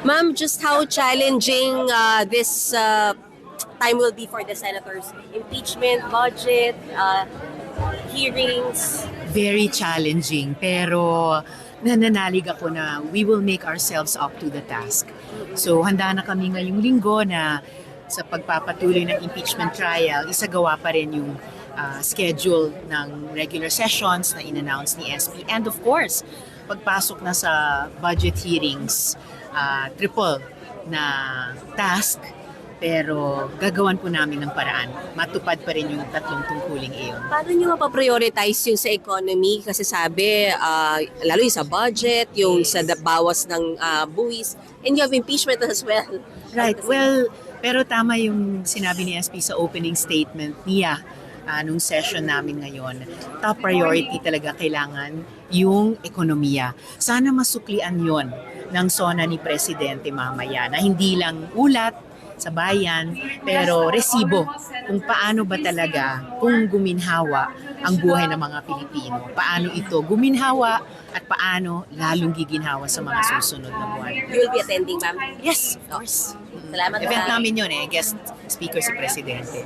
Ma'am, just how challenging this time will be for the senators? Impeachment, budget, hearings. Very challenging, pero nananalig ako na we will make ourselves up to the task. So handa na kami ngayong linggo na sa pagpapatuloy ng impeachment trial, isagawa pa rin yung schedule ng regular sessions na in-announce ni SP. And of course, pagpasok na sa budget hearings, triple na task, pero gagawan po namin ng paraan. Matupad pa rin yung tatlong tungkuling iyon. Paano nyo mapaprioritize yung sa economy? Kasi sabi, lalo yung sa budget, yung sa bawas ng buwis, and you have impeachment as well. Right. Well, pero tama yung sinabi ni SP sa opening statement niya nung session namin ngayon. Top priority talaga kailangan yung ekonomiya. Sana masuklian yon ng SONA ni Presidente mamaya na hindi lang ulat sa bayan, pero resibo kung paano ba talaga kung guminhawa ang buhay ng mga Pilipino. Paano ito guminhawa at paano lalong giginhawa sa mga susunod na buwan. You will be attending, ma'am? Yes, of course. Salamat, Event ma'am. namin yun guest speaker si Presidente.